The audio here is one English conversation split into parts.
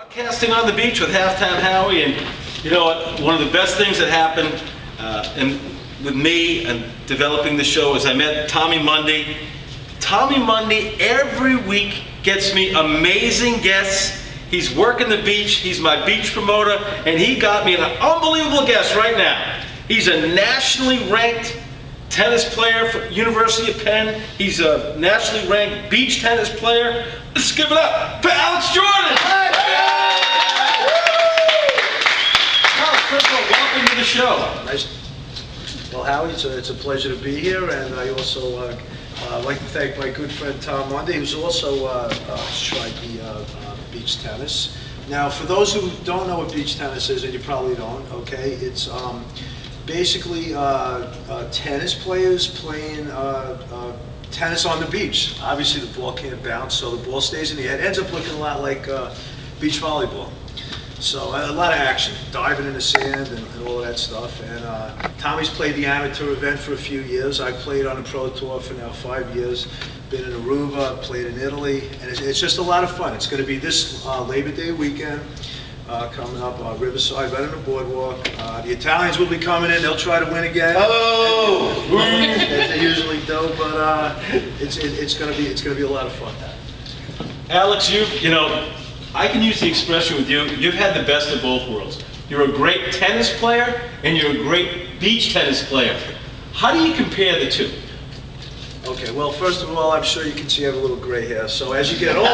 Broadcasting on the beach with Halftime Howie, and you know what? One of the best things that happened and with me and developing the show is I met Tommy Mundy. Tommy Mundy every week gets me amazing guests. He's working the beach, he's my beach promoter, and he got me an unbelievable guest right now. He's a nationally ranked tennis player for University of Penn. He's a nationally ranked beach tennis player. Let's give it up for Alex Jordan. Alex, first of all, welcome to the show. Nice. Well, Howie, it's a pleasure to be here, and I also like to thank my good friend Tom Mundy, who's also tried the beach tennis. Now, for those who don't know what beach tennis is, and you probably don't, okay, it's basically tennis players playing tennis on the beach. Obviously, the ball can't bounce, so the ball stays in the air. It ends up looking a lot like beach volleyball. So a lot of action, diving in the sand and all of that stuff. And Tommy's played the amateur event for a few years. I played on the pro tour for now 5 years. Been in Aruba, played in Italy, and it's just a lot of fun. It's going to be this Labor Day weekend coming up Riverside, right on the boardwalk. The Italians will be coming in. They'll try to win again. Oh, as they usually do, but it's going to be a lot of fun. Alex, you know, I can use the expression with you. You've had the best of both worlds. You're a great tennis player, and you're a great beach tennis player. How do you compare the two? Okay, well, first of all, I'm sure you can see I have a little gray hair. So as you get older,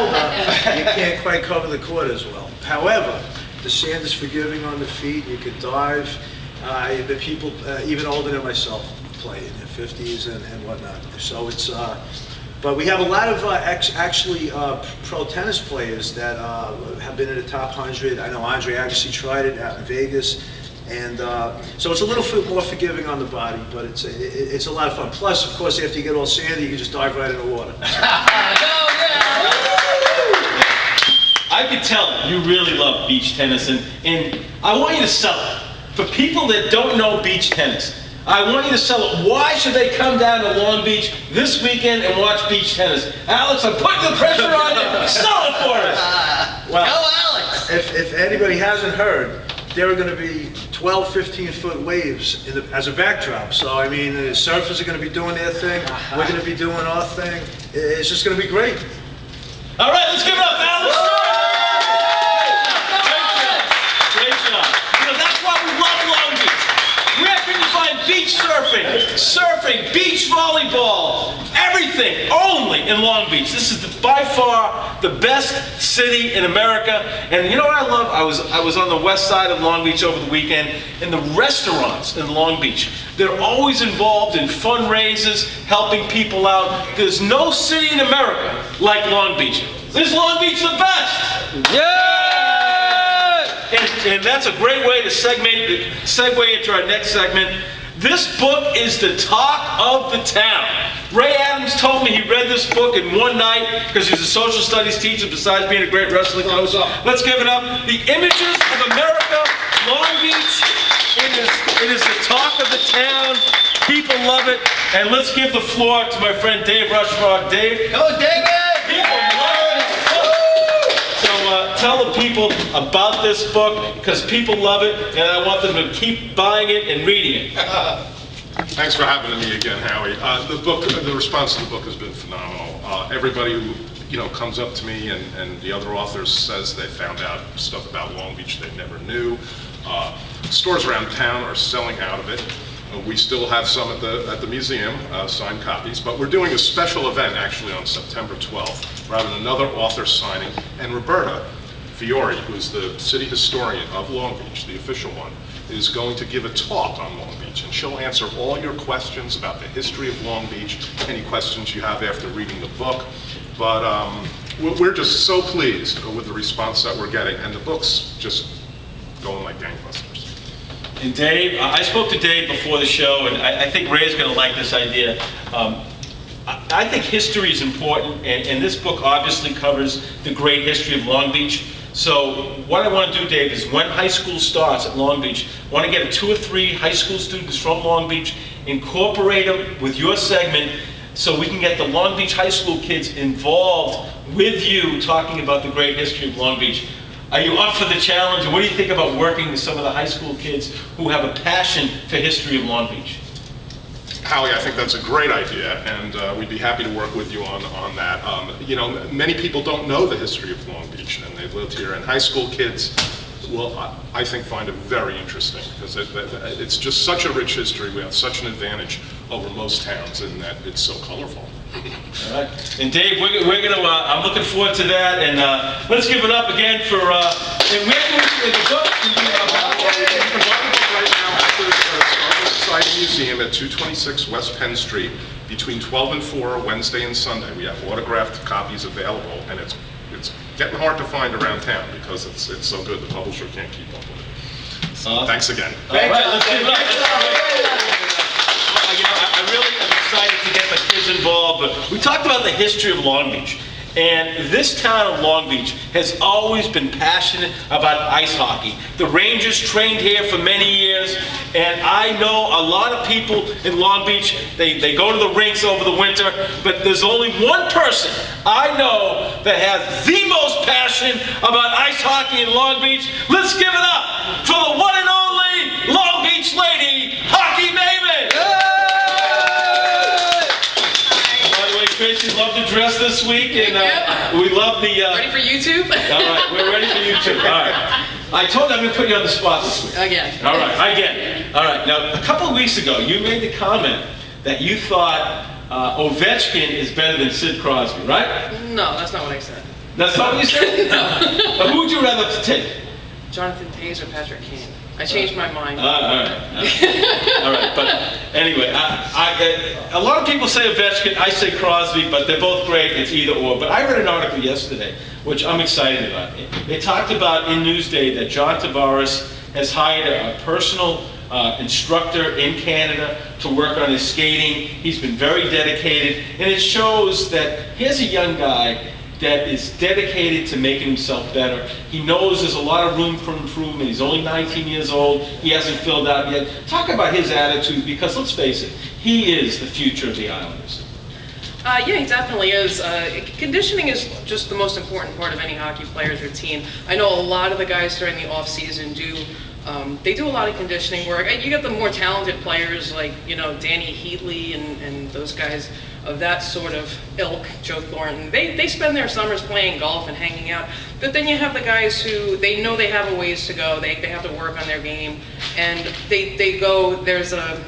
you can't quite cover the court as well. However, the sand is forgiving on the feet. You can dive. The people, even older than myself, play in their 50s and whatnot. So it's, but we have a lot of actually pro tennis players that have been in the top 100. I know Andre Agassi tried it out in Vegas. And so it's a little bit more forgiving on the body, but it's a lot of fun. Plus, of course, after you get all sandy, you can just dive right in the water. I could tell you really love beach tennis, and I want you to sell it. For people that don't know beach tennis, I want you to sell it. Why should they come down to Long Beach this weekend and watch beach tennis? Alex, I'm putting the pressure on you. Sell it for us. Well, go, Alex. If anybody hasn't heard, there are going to be 12, 15-foot waves as a backdrop. So, I mean, the surfers are going to be doing their thing. We're going to be doing our thing. It's just going to be great. All right, let's give it up, Alex. Great job. You know, that's why we love Long Beach. Where can you find beach surfing, beach volleyball, everything only in Long Beach? This is by far the best city in America. And you know what I love? I was on the west side of Long Beach over the weekend, and the restaurants in Long Beach, they're always involved in fundraisers, helping people out. There's no city in America like Long Beach. Is Long Beach the best? Yeah! And that's a great way to segue into our next segment. This book is the talk of the town. Ray Adams told me he read this book in one night because he's a social studies teacher besides being a great wrestling coach. Let's give it up. The Images of America, Long Beach. It is the talk of the town. People love it. And let's give the floor to my friend Dave Rushfrog. Dave. Go, David! People love this book. So tell the people about this book because people love it and I want them to keep buying it and reading it. Thanks for having me again, Howie. The response to the book has been phenomenal. Everybody who comes up to me and the other authors says they found out stuff about Long Beach they never knew. Stores around town are selling out of it. We still have some at the museum, signed copies, but we're doing a special event actually on September 12th. We're having another author signing, and Roberta Fiore, who's the city historian of Long Beach, the official one, is going to give a talk on Long Beach, and she'll answer all your questions about the history of Long Beach, any questions you have after reading the book. But we're just so pleased with the response that we're getting, and the book's just going like gangbusters. And Dave, I spoke to Dave before the show, and I think Ray's going to like this idea. I think history is important, and this book obviously covers the great history of Long Beach. So what I want to do, Dave, is when high school starts at Long Beach, I want to get 2 or 3 high school students from Long Beach, incorporate them with your segment, so we can get the Long Beach high school kids involved with you talking about the great history of Long Beach. Are you up for the challenge? And what do you think about working with some of the high school kids who have a passion for history of Long Beach? Howie, I think that's a great idea, and we'd be happy to work with you on that. You know, many people don't know the history of Long Beach, and they've lived here, and high school kids will, I think, find it very interesting, because it's just such a rich history. We have such an advantage over most towns in that it's so colorful. All right. And Dave, we're going to, I'm looking forward to that, and let's give it up again for, and where can we, in the book, right now at the Historical Society Museum at 226 West Penn Street, between 12 and 4, Wednesday and Sunday. We have autographed copies available, and it's getting hard to find around town because it's so good. The publisher can't keep up with it. So, thanks again. All right, let's give it up. You know, I really am excited to get the kids involved, but we talked about the history of Long Beach. And this town of Long Beach has always been passionate about ice hockey. The Rangers trained here for many years, and I know a lot of people in Long Beach, they go to the rinks over the winter, but there's only one person I know that has the most passion about ice hockey in Long Beach. Let's give it up for the one and only Long Beach lady, Hockey Maven! Tracy loved to dress this week, and we love the... ready for YouTube? All right, we're ready for YouTube. All right. I told you I'm going to put you on the spot this week. Again. All right, again. All right, now, a couple of weeks ago, you made the comment that you thought Ovechkin is better than Sid Crosby, right? No, that's not what I said. That's not what you said? No. Who would you rather take? Jonathan Toews or Patrick Kane? I changed my mind. All right. All right, but anyway, a lot of people say Ovechkin, I say Crosby, but they're both great, it's either or. But I read an article yesterday, which I'm excited about. It talked about in Newsday that John Tavares has hired a personal instructor in Canada to work on his skating. He's been very dedicated, and it shows that here's a young guy that is dedicated to making himself better. He knows there's a lot of room for improvement. He's only 19 years old. He hasn't filled out yet. Talk about his attitude, because let's face it, he is the future of the Islanders. Yeah, he definitely is. Conditioning is just the most important part of any hockey player's routine. I know a lot of the guys during the off season they do a lot of conditioning work. You get the more talented players like, you know, Danny Heatley and those guys of that sort of ilk, Joe Thornton. They spend their summers playing golf and hanging out. But then you have the guys who, they know they have a ways to go. They have to work on their game. And they go, there's a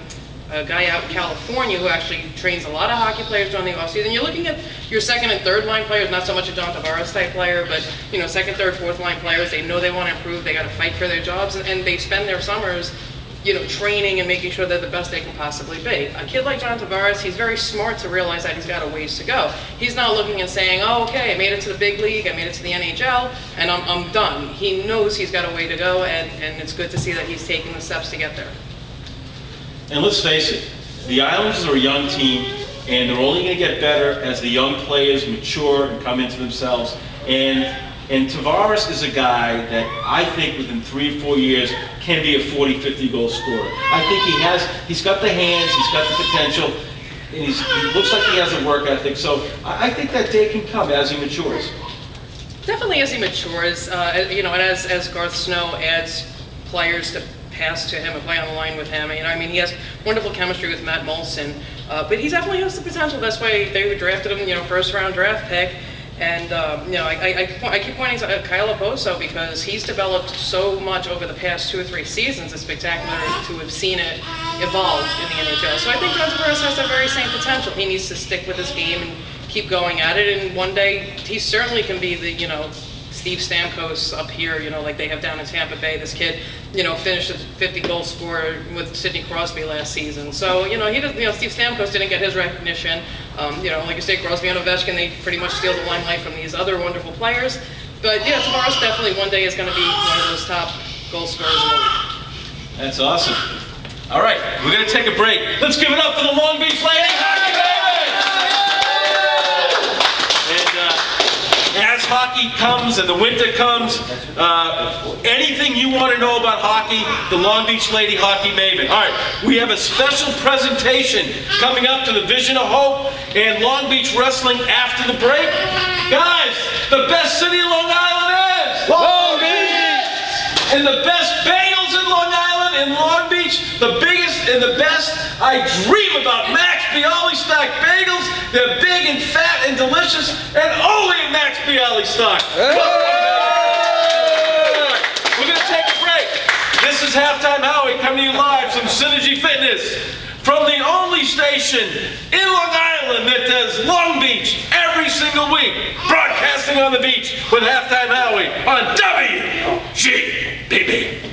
guy out in California who actually trains a lot of hockey players during the offseason. You're looking at your second and third line players, not so much a John Tavares type player, but you know, second, third, fourth line players. They know they want to improve. They got to fight for their jobs, and they spend their summers, you know, training and making sure they're the best they can possibly be. A kid like John Tavares, he's very smart to realize that he's got a ways to go. He's not looking and saying, oh, okay, I made it to the big league, I made it to the NHL, and I'm done. He knows he's got a way to go, and it's good to see that he's taking the steps to get there. And let's face it, the Islanders are a young team, and they're only going to get better as the young players mature and come into themselves. And Tavares is a guy that I think within 3 or 4 years can be a 40, 50 goal scorer. I think he's got the hands, he's got the potential, and he looks like he has a work ethic. So I think that day can come as he matures. Definitely as he matures, you know, and as Garth Snow adds players to pass to him and play on the line with him. You know, I mean, he has wonderful chemistry with Matt Molson, but he definitely has the potential. That's why they drafted him, you know, first-round draft pick. And you know, I keep pointing to Kyle Oposo because he's developed so much over the past 2 or 3 seasons. It's spectacular to have seen it evolve in the NHL. So I think John Tavares has that very same potential. He needs to stick with his game and keep going at it. And one day, he certainly can be the, you know, Steve Stamkos up here, you know, like they have down in Tampa Bay. This kid, you know, finished a 50-goal scorer with Sidney Crosby last season. So, you know, Steve Stamkos didn't get his recognition. You know, like you say, Crosby and Ovechkin, they pretty much steal the limelight from these other wonderful players. But yeah, Tavares definitely one day is going to be one of those top goal scorers in the league. That's awesome. All right, we're going to take a break. Let's give it up for the Long Beach Lady Hockey And as hockey comes and the winter comes, anything you want to know about hockey, the Long Beach Lady Hockey Maven. All right, we have a special presentation coming up to the Vision of Hope and Long Beach Wrestling after the break. Guys, the best city in Long Island is Long Beach! and the best bagels in Long Island, in Long Beach, the biggest and the best. I dream about Max Bialy stock bagels. They're big and fat and delicious, and only at Max Bialy stock. We're going to take a break. This is Halftime Howie coming to you live from Synergy Fitness, from the only station in Long Island that does Long Beach every single week, broadcasting on the beach with Halftime Howie on WGBB.